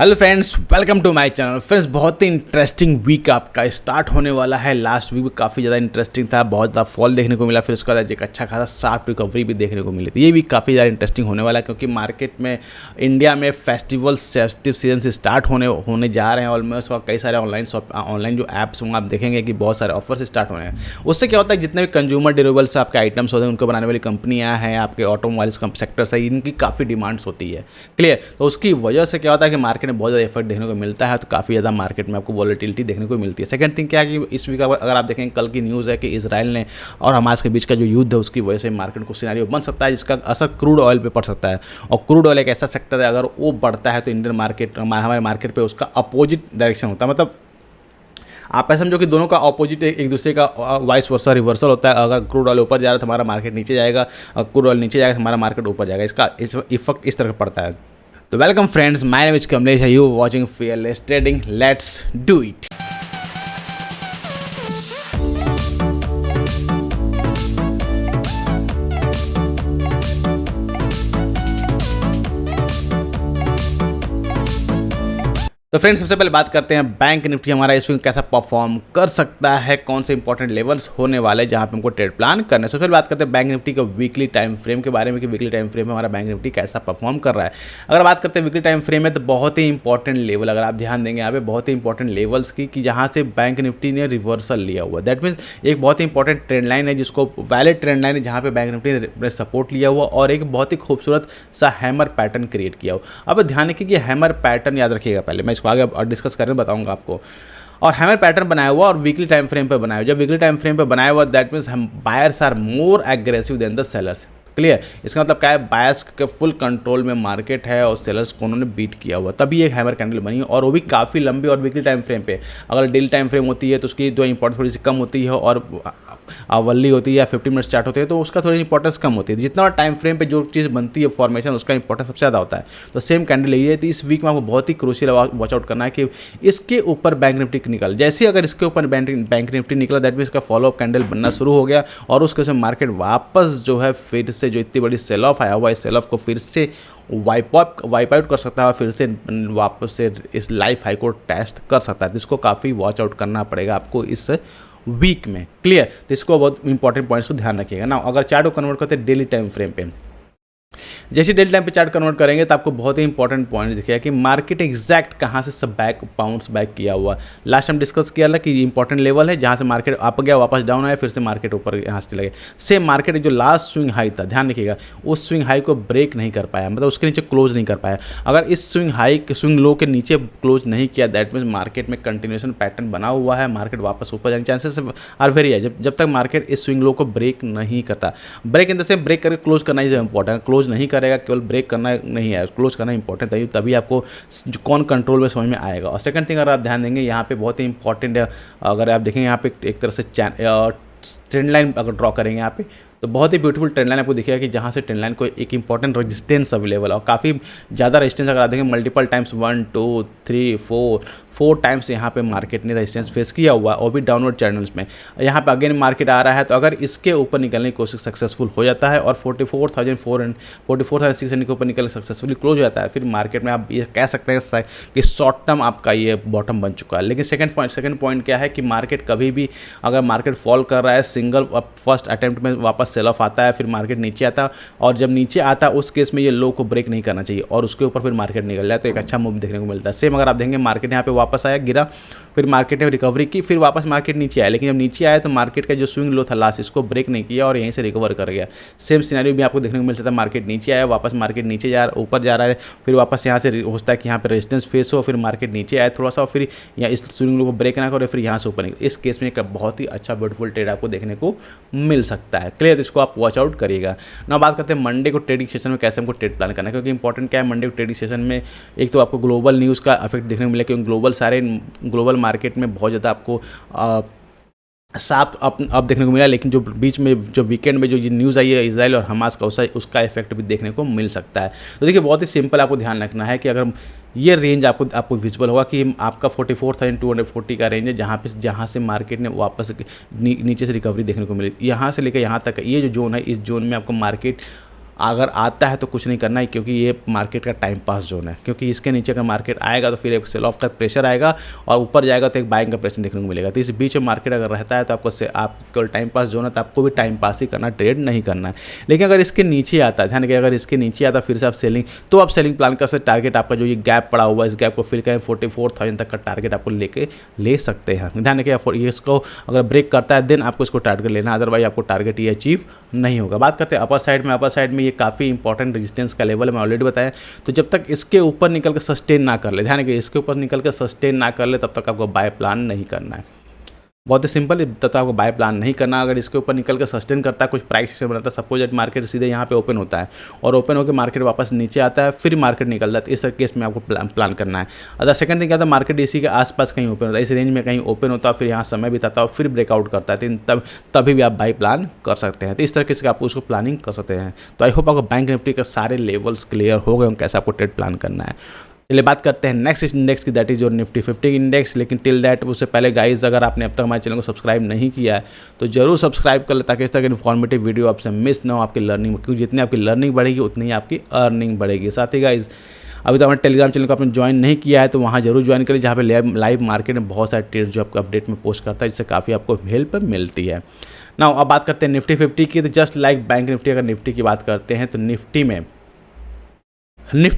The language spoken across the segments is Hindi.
Hello friends, welcome to my channel. Friends, बहुत ही इंटरेस्टिंग वीक आपका स्टार्ट होने वाला है। लास्ट वीक भी काफ़ी ज़्यादा इंटरेस्टिंग था, बहुत ज़्यादा फॉल देखने को मिला, फिर उसके बाद एक अच्छा खासा शार्प रिकवरी भी देखने को मिली थी। ये वीक काफ़ी ज़्यादा इंटरेस्टिंग होने वाला है क्योंकि मार्केट में इंडिया में फेस्टिवल सीजन से स्टार्ट होने जा रहे हैं ऑलमोस्ट। और कई सारे ऑनलाइन जो ऐप्स होंगे आप देखेंगे कि बहुत सारे ऑफर्स स्टार्ट होने हैं। उससे क्या होता है, जितने भी कंज्यूमर ड्यूरेबल्स आपके आइटम्स होते हैं उनको बनाने वाली कंपनियाँ हैं, आपके ऑटोमोबाइल्स सेक्टर्स है, इनकी काफ़ी डिमांड्स होती है। क्लियर? तो उसकी वजह से क्या होता है कि मार्केट में बहुत ज़्यादा इफेक्ट देखने को मिलता है, तो काफ़ी ज़्यादा मार्केट में आपको वॉलेटिलिटी देखने को मिलती है। सेकंड थिंग क्या है कि इस वीक अगर आप देखें, कल की न्यूज़ है कि इजराइल ने और हमास के बीच का जो युद्ध है उसकी वजह से मार्केट को सिनेरियो बन सकता है जिसका असर क्रूड ऑयल पे पड़ सकता है। और क्रूड ऑयल एक ऐसा सेक्टर है, अगर वो बढ़ता है तो इंडियन मार्केट, हमारे मार्केट पर उसका अपोजिट डायरेक्शन होता है। मतलब आप ऐसा समझो कि दोनों का ऑपोजिट एक दूसरे का वाइस वर्सा रिवर्सल होता है। अगर क्रूड ऑयल ऊपर जा रहा है तो हमारा मार्केट नीचे जाएगा, और क्रूड ऑयल नीचे जाएगा तो हमारा मार्केट ऊपर जाएगा। इसका इफेक्ट इस तरह पड़ता है। तो welcome friends, my name is Kamlesh, you watching fearless trading, let's do it. तो फ्रेंड्स, सबसे पहले बात करते हैं बैंक निफ्टी हमारा इस वीक कैसा परफॉर्म कर सकता है, कौन से इंपॉर्टेंट लेवल्स होने वाले जहां पे हमको ट्रेड प्लान करना है। सबसे पहले बात करते हैं बैंक निफ्टी के वीकली टाइम फ्रेम के बारे में कि वीकली टाइम फ्रेम में हमारा बैंक निफ्टी कैसा परफॉर्म कर रहा है। अगर बात करते हैं वीकली टाइम फ्रेम में, तो बहुत ही इंपॉर्टेंट लेवल, अगर आप ध्यान देंगे यहाँ पे बहुत ही इंपॉर्टेंट लेवल्स की कि जहाँ से बैंक निफ्टी ने रिवर्सल लिया हुआ। दैट मीन्स एक बहुत ही इंपॉर्टेंट ट्रेंड लाइन है जिसको वैलिड ट्रेंड लाइन है, जहाँ पे बैंक निफ्टी ने सपोर्ट लिया हुआ और एक बहुत ही खूबसूरत सा हैमर पैटर्न क्रिएट किया हुआ। अब ध्यान रखिए कि हैमर पैटर्न याद रखिएगा, पहले मैं इसको आगे डिस्कस करके बताऊंगा आपको। और हैमर पैटर्न बनाया हुआ और वीकली टाइम फ्रेम पे बनाया हुआ। जब वीकली टाइम फ्रेम पे बनाया हुआ, दैट मीन्स हम buyers are more aggressive than the sellers. Clear? इसका मतलब क्या है, बायर्स के फुल कंट्रोल में मार्केट है और सेलर्स को उन्होंने बीट किया हुआ, तभी एक हैमर कैंडल बनी और वो भी काफ़ी लंबी और वीकली टाइम फ्रेम पे। अगर डेली टाइम फ्रेम होती है तो उसकी जो इंपॉर्टेंस थोड़ी सी कम होती है, और आवली होती है या 50 मिनट स्टार्ट होती है तो उसका थोड़ी इंपॉर्टेंस कम होती है। जितना टाइम फ्रेम पे जो चीज़ बनती है फॉर्मेशन, उसका इंपॉर्टेंस सबसे ज़्यादा होता है। तो सेम कैंडल यही है। तो इस वीक में आपको बहुत ही क्रूशियल वॉच आउट करना है कि इसके ऊपर बैंक निफ्टी निकल, जैसे अगर इसके ऊपर बैंक निफ्टी निकला, दैट मीन इसका फॉलोअप कैंडल बनना शुरू हो गया और उसके से मार्केट वापस जो है फिर से जो इतनी बड़ी सेल ऑफ आया हुआ है, इस सेल ऑफ को फिर से वाइप आउट कर सकता है, फिर से वापस से इस लाइफ हाई को टेस्ट कर सकता है। तो इसको काफ़ी वॉच आउट करना पड़ेगा आपको इस वीक में। क्लियर? तो इसको बहुत इंपॉर्टेंट पॉइंट्स को ध्यान रखिएगा ना। अगर चार्ट को कन्वर्ट करते हैं डेली टाइम फ्रेम पे, जैसे डेली टाइम पे चार्ट कन्वर्ट करेंगे तो आपको बहुत ही इंपॉर्टेंट पॉइंट दिखेगा कि मार्केट एग्जैक्ट कहाँ से सब बाउंस बैक किया हुआ। लास्ट टाइम डिस्कस किया था कि इंपॉर्टेंट लेवल है जहाँ से मार्केट अप गया, वापस डाउन आया, फिर से मार्केट ऊपर यहाँ से चला गया। सेम मार्केट जो लास्ट स्विंग हाई था, ध्यान रखिएगा, उस स्विंग हाई को ब्रेक नहीं कर पाया, मतलब उसके नीचे क्लोज नहीं कर पाया। अगर इस स्विंग लो के नीचे क्लोज नहीं किया, दैट मीन्स मार्केट में कंटिन्यूएशन पैटर्न बना हुआ है, मार्केट वापस ऊपर जाने चांसेस आर वेरी है। जब तक मार्केट इस स्विंग लो को ब्रेक नहीं करता, break in the sense break करके क्लोज करना ही इंपॉर्टेंट। क्लोज नहीं करेगा, केवल ब्रेक करना नहीं है, क्लोज करना इंपॉर्टेंट है, तभी आपको कौन कंट्रोल में समझ में आएगा। और सेकंड थिंग, अगर आप ध्यान देंगे यहाँ पे बहुत ही इंपॉर्टेंट है, अगर आप देखेंगे यहाँ पे एक तरह से ट्रेंड लाइन अगर ड्रॉ करेंगे यहाँ पे, तो बहुत ही ब्यूटीफुल ट्रेंड लाइन आपको दिखेगा कि जहाँ से ट्रेंड लाइन को एक इंपॉर्टेंट रेजिस्टेंस अवेलेबल है और काफ़ी ज़्यादा रेजिस्टेंस। अगर आप देखें मल्टीपल टाइम्स 1 2 3 4 टाइम्स यहाँ पे मार्केट ने रेजिस्टेंस फेस किया हुआ और भी डाउनवर्ड चैनल्स में। यहाँ पे अगेन मार्केट आ रहा है, तो अगर इसके ऊपर निकलने की कोशिश सक्सेसफुल हो जाता है और 44,600 के ऊपर निकल सक्सेसफुली क्लोज हो जाता है, फिर मार्केट में आप ये कह सकते हैं कि शॉर्ट टर्म आपका ये बॉटम बन चुका है। लेकिन सेकंड पॉइंट क्या है कि मार्केट कभी भी अगर मार्केट फॉल कर रहा है, सिंगल फर्स्ट अटेम्प्ट में वापस सेल ऑफ आता है, फिर मार्केट नीचे आता है, और जब नीचे आता है उस केस में ये लो को ब्रेक नहीं करना चाहिए और उसके ऊपर फिर मार्केट निकल जाए तो एक अच्छा मूव देखने को मिलता है। सेम अगर आप देखेंगे मार्केट यहाँ पे वापस आया, गिरा, फिर मार्केट ने रिकवरी की, फिर वापस मार्केट नीचे आया, लेकिन जब नीचे आया तो मार्केट का जो स्विंग लो था लास्ट, इसको ब्रेक नहीं किया और यहीं से रिकवर कर गया। सेम सिनेरियो भी आपको देखने को मिल सकता है, मार्केट नीचे आया, वापस मार्केट नीचे ऊपर जा रहा है, फिर वापस यहाँ से होता है कि यहाँ पे रेजिस्टेंस फेस हो, फिर मार्केट नीचे आया थोड़ा सा, फिर यहाँ इस स्विंग लो को ब्रेक ना करे, फिर यहाँ से ऊपर निकले। इस केस में एक बहुत ही अच्छा ब्यूटीफुल ट्रेड आपको देखने को मिल सकता है। क्लियर? इसको आप वॉच आउट करिएगा ना। बात करते हैं मंडे को ट्रेडिंग सेशन में कैसे हमको ट्रेड प्लान करना है, क्योंकि इंपॉर्टेंट क्या है मंडे को ट्रेडिंग सेशन में, एक तो आपको ग्लोबल न्यूज़ का इफेक्ट देखने को मिला, क्योंकि ग्लोबल मार्केट में बहुत ज़्यादा आपको साफ अब देखने को मिला, लेकिन जो बीच में जो वीकेंड में जो ये न्यूज़ आई है इजराइल और हमास का, उसका इफेक्ट भी देखने को मिल सकता है। तो देखिए बहुत ही सिंपल आपको ध्यान रखना है कि अगर ये रेंज आपको विजिबल होगा कि आपका 44,240 का रेंज है, जहाँ से मार्केट ने वापस नीचे से रिकवरी देखने को मिली, यहाँ से लेकर यहाँ तक ये जो जोन है, इस जोन में आपको मार्केट अगर आता है तो कुछ नहीं करना है, क्योंकि ये मार्केट का टाइम पास जोन है, क्योंकि इसके नीचे का मार्केट आएगा तो फिर एक सेल ऑफ का प्रेशर आएगा और ऊपर जाएगा तो एक बाइंग का प्रेशर देखने को मिलेगा। तो इस बीच में मार्केट अगर रहता है तो आपको टाइम पास जोन है, तो आपको भी टाइम पास ही करना, ट्रेड नहीं करना है। लेकिन अगर इसके नीचे आता है, ध्यान रखिए, अगर इसके नीचे आता फिर से आप सेलिंग, तो आप सेलिंग प्लान कर सकते। टारगेट आपका जो ये गैप पड़ा हुआ है, इस गैप को फिल करें 44,000 तक का टारगेट आपको ले सकते हैं। ध्यान रखिए, इसको अगर ब्रेक करता है देन आपको इसको टारगेट लेना, अदरवाइज आपको टारगेट ये अचीव नहीं होगा। बात करते हैं अपर साइड में ये काफ़ी इंपॉर्टेंट रेजिस्टेंस का लेवल है, मैं ऑलरेडी बताया। तो जब तक इसके ऊपर निकल के सस्टेन ना कर ले, ध्यान रखिए, इसके ऊपर निकल के सस्टेन ना कर ले तब तक आपको बाय प्लान नहीं करना है। बहुत ही सिंपल, तब तक आपको बाय प्लान नहीं करना। अगर इसके ऊपर निकल के सस्टेन करता है, कुछ प्राइस एक्शन बनाता है, सपोज दैट मार्केट सीधे यहाँ पे ओपन होता है और ओपन होकर मार्केट वापस नीचे आता है, फिर मार्केट निकल जाता है, इस केस में आपको प्लान करना है। अगर सेकंड थिंग क्या था, मार्केट इसी के आसपास कहीं ओपन होता है, इस रेंज में कहीं ओपन होता है, फिर यहाँ समय बिताता है, फिर ब्रेकआउट करता है, तो तभी भी आप बाई प्लान कर सकते हैं। तो इस तरीके से आप उसको प्लानिंग कर सकते हैं। तो आई होप आपको बैंक निफ्टी के सारे लेवल्स क्लियर हो गए, कैसे आपको ट्रेड प्लान करना है। चलिए बात करते हैं नेक्स्ट इंडेक्स की, that is your Nifty 50 index. लेकिन टिल दैट, उससे पहले गाइज, अगर आपने अब तक हमारे चैनल को सब्सक्राइब नहीं किया है तो जरूर सब्सक्राइब कर ले, ताकि इस तरह की इन्फॉर्मेटिव वीडियो आपसे मिस ना हो आपकी लर्निंग में, क्योंकि जितनी आपकी लर्निंग बढ़ेगी उतनी ही आपकी अर्निंग बढ़ेगी। साथ ही गाइज, अभी तो हमारे टेलीग्राम चैनल को आपने ज्वाइन नहीं किया है तो वहाँ जरूर ज्वाइन करें, जहाँ पे लाइव मार्केट में बहुत सारे ट्रेड जो आपको अपडेट में पोस्ट करता है, जिससे काफ़ी आपको हेल्प मिलती है। नाउ अब बात करते हैं निफ्टी 50 की। तो जस्ट लाइक बैंक निफ्टी, अगर निफ्टी की बात करते हैं तो निफ्टी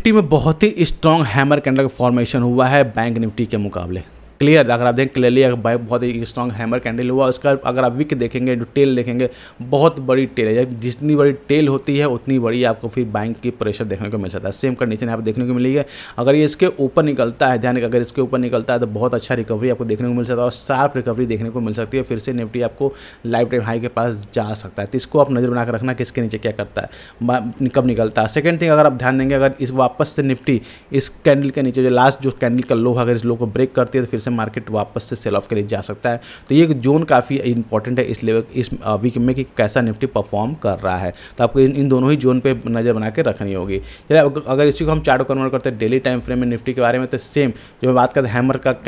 में बहुत ही स्ट्रॉन्ग हैमर कैंडल का फॉर्मेशन हुआ है बैंक निफ्टी के मुकाबले। क्लियर, अगर आप देखें क्लियरली, अगर बहुत ही स्ट्रॉन्ग हैमर कैंडल हुआ, उसका अगर आप विक देखेंगे, जो टेल देखेंगे, बहुत बड़ी टेल है। जितनी बड़ी टेल होती है उतनी बड़ी आपको फिर बैंक की प्रेशर देखने को मिल सकता है। सेम कंडीशन यहाँ पर देखने को मिलेगी। अगर ये इसके ऊपर निकलता है, ध्यान, अगर इसके ऊपर निकलता है तो बहुत अच्छा रिकवरी आपको देखने को मिल सकता है और शार्प रिकवरी देखने को मिल सकती है। फिर से निफ्टी आपको लाइफ टाइम हाई के पास जा सकता है। तो इसको आप नज़र बना कर रखना कि इसके नीचे क्या करता है, कब निकलता है। सेकंड थिंग, अगर आप ध्यान देंगे, अगर इस वापस से निफ्टी इस कैंडल के नीचे, जो लास्ट जो कैंडल का लो है, अगर इस लो को ब्रेक करती है तो फिर से मार्केट वापस से सेल ऑफ के लिए जा सकता है। तो ये जोन काफ़ी इंपॉर्टेंट है इस लेवल, इस वीक में, कि कैसा निफ्टी परफॉर्म कर रहा है। तो आपको इन दोनों ही जोन पे नज़र बना के रखनी होगी। चलिए, अगर इसी को हम चार्ट को कन्वर्ट करते हैं डेली टाइम फ्रेम में निफ्टी के बारे में, तो सेम जो मैं बात करते हैं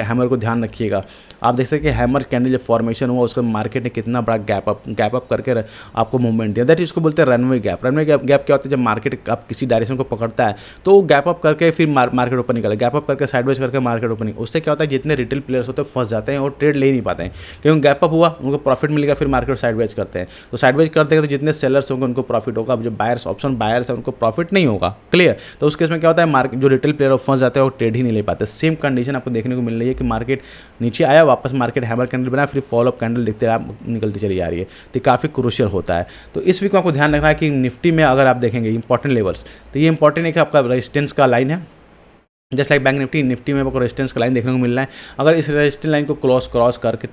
हैमर को ध्यान रखिएगा। आप देख सकते हैं कि हैमर कैंडल जो फॉर्मेशन हुआ, उसका मार्केट ने कितना बड़ा गैप अप करके आपको मूवमेंट दिया। दैट इसको बोलते हैं रनवे गैप। रनवे गैप क्या होता है, जब मार्केट आप किसी डायरेक्शन को पकड़ता है तो वो गैप अप करके फिर मार्केट ऊपर निकले, गैप अप करके साइडवेज करके मार्केट ऊपर निकले। उससे क्या होता है, जितने रिटेल प्लेयर्स होते हैं फंस जाते हैं और ट्रेड ले नहीं पाते हैं, क्योंकि गैप अप हुआ, उनको प्रॉफिट मिलेगा, फिर मार्केट साइडवेज करते हैं। तो साइडवेज करते हैं तो जितने सेलर्स होंगे उनको प्रॉफिट होगा, जो बायर्स, ऑप्शन बायर्स है, उनको प्रॉफिट नहीं होगा। क्लियर। तो उस केस में क्या होता है, मार्केट जो रिटेल प्लेयर फंस जाते हैं वो ट्रेड ही नहीं ले पाते। सेम कंडीशन आपको देखने को मिल रही है कि मार्केट नीचे आया, वापस मार्केट हैमर कैंडल बना, फिर फॉलो अप कैंडल देखते आप निकलती चली जा रही है। तो काफ़ी क्रूशियल होता है। तो इस वीक में आपको ध्यान रखना है कि निफ्टी में अगर आप देखेंगे इंपॉर्टेंट लेवल्स, तो ये इंपॉर्टेंट है कि आपका रेजिस्टेंस का लाइन है, जस्ट लाइक बैंक निफ्टी में आपको रेजिस्टेंस का लाइन देखने को मिल रहा है। अगर इस रेजिस्टेंस लाइन को क्रॉस करके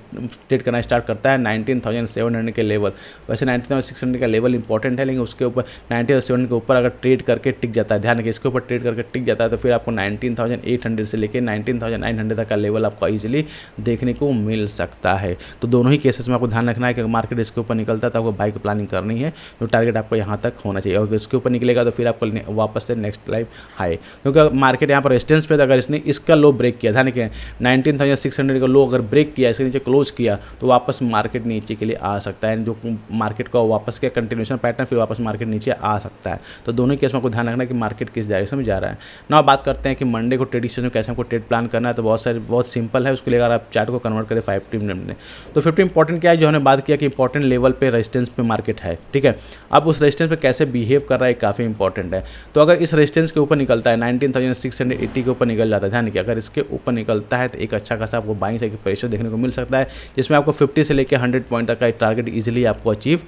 ट्रेड करना स्टार्ट करता है 19,700 के लेवल, वैसे 19,600 का लेवल इंपॉर्टेंट है, लेकिन उसके ऊपर 19,700 के ऊपर अगर ट्रेड करके टिक जाता है, ध्यान रखिए, इसके ऊपर ट्रेड करके टिक जाता है तो फिर आपको 19,800 से लेकर 19,900 तक का लेवल आपको ईजिली देखने को मिल सकता है। तो दोनों ही केसेस में आपको ध्यान रखना है कि मार्केट इसके ऊपर निकलता है तो आपको बाई की प्लानिंग करनी है, जो टारगेट आपको यहाँ तक होना चाहिए। और इसके ऊपर निकलेगा तो फिर आपको वापस से नेक्स्ट लाइफ हाई, क्योंकि मार्केट यहाँ पर रेजिस्टेंस पे अगर इसने इसका लो ब्रेक किया, ध्यान रखिए 19,600 का लो अगर ब्रेक किया, इसके नीचे क्लोज किया तो वापस मार्केट नीचे के लिए आ सकता है। जो मार्केट का वापस का कंटिन्यूशन पैटर्न, फिर वापस मार्केट नीचे आ सकता है। तो दोनों केस में आपको ध्यान रखना है कि मार्केट किस डायरेक्शन में जा रहा है। ना बात करते हैं कि मंडे को ट्रेडिशन में कैसे आपको ट्रेड प्लान करना है, तो बहुत सिंपल है। उसके लिए अगर आप चार्ट को कन्वर्ट करें 50 मिनट में, तो 50 इंपॉर्टेंट क्या है, जो हमने बात किया कि इंपॉर्टेंट लेवल पे रेजिस्टेंस पे मार्केट है, ठीक है। अब उस रेजिस्टेंस पे कैसे बिहेव कर रहा है काफ़ी इंपॉर्टेंट है। तो अगर इस रेजिस्टेंस के ऊपर निकलता है 19,680 के ऊपर निकल जाता है, ध्यान रखिए, अगर इसके ऊपर निकलता है तो एक अच्छा खासा आपको बाइंग साइड प्रेशर देखने को मिल सकता है, जिसमें आपको 50 से लेकर 100 पॉइंट तक का टारगेट इजीली आपको अचीव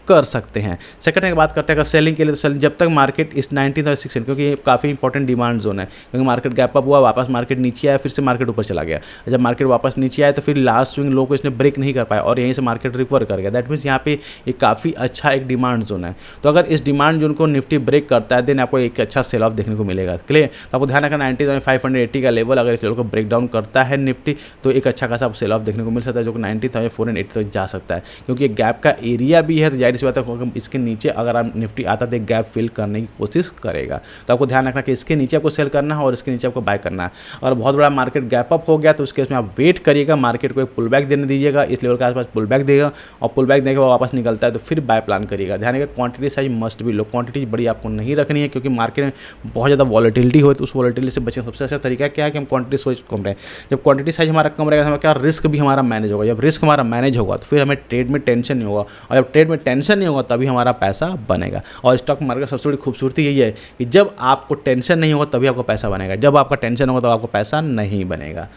कर सकते हैं। सेकंड थिंग बात करते हैं अगर सेलिंग के लिए, तो सेलिंग जब तक मार्केट इस 19,600, क्योंकि ये काफ़ी इंपॉर्टेंट डिमांड जोन है, क्योंकि मार्केट गैप अप हुआ, वापस मार्केट नीचे आया, फिर से मार्केट ऊपर चला गया। जब मार्केट वापस नीचे आया तो फिर लास्ट स्विंग लो को इसने ब्रेक नहीं कर पाया और यहीं से मार्केट रिकवर कर गया। दैट मीन्स यहाँ पे ये काफ़ी अच्छा एक डिमांड जोन है। तो अगर इस डिमांड जोन को निफ्टी ब्रेक करता है देन आपको एक अच्छा सेल ऑफ देखने को मिलेगा। क्लियर। तो आपको ध्यान रखना 19,580 का लेवल अगर इस लेवल को ब्रेक डाउन करता है निफ्टी, तो एक अच्छा खासा सेल ऑफ देखने को मिल सकता है, जो कि 19,480 तक जा सकता है, क्योंकि गैप का एरिया भी है। तो जाहिर जाहिर सी बात है इसके नीचे अगर आप निफ्टी आता तो गैप फिल करने की कोशिश करेगा। तो आपको ध्यान रखना कि इसके नीचे आपको सेल करना है और इसके नीचे आपको बाय करना है। और बहुत बड़ा मार्केट गैप अप हो गया तो उसके उसमें आप वेट करिएगा, मार्केट को एक पुल बैक देने दीजिएगा, इस लेवल के आसपास पुल बैक देगा और पुल बैक देने के बाद वापस निकलता है तो फिर बाय प्लान करिएगा। ध्यान रखिएगा क्वांटिटी साइज मस्ट भी लो, क्वांटिटी बड़ी आपको नहीं रखनी है क्योंकि मार्केट में बहुत ज़्यादा वॉलेटिलिटी हो तो उस वॉलेटिलिटी से बचने का सबसे अच्छा तरीका क्या है कि हम क्वांटिटी साइज कम रहे। जब क्वांटिटी साइज हमारा कम रहेगा तो क्या रिस्क भी हमारा मैनेज होगा। जब रिस्क हमारा मैनेज होगा तो फिर हमें ट्रेड में टेंशन नहीं होगा और जब ट्रेड में टेंशन नहीं होगा तभी हमारा पैसा बनेगा। और स्टॉक मार्केट सबसे बड़ी खूबसूरती यही है कि जब आपको टेंशन नहीं होगा तभी आपको पैसा बनेगा, जब आपका टेंशन होगा तो आपको पैसा नहीं बनेगा।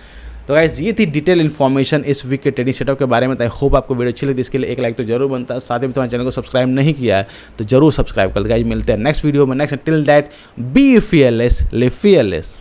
तो गाइस ये थी डिटेल इन्फॉर्मेशन इस वीक के ट्रेडिंग सेटअप के बारे में। आई होप आपको वीडियो अच्छी लगी, इसके लिए एक लाइक तो जरूर बनता है, साथ ही तुम्हारे चैनल को सब्सक्राइब नहीं किया है तो जरूर सब्सक्राइब कर दो। गाइस मिलते हैं नेक्स्ट वीडियो में। Next till that be fearless, live fearless.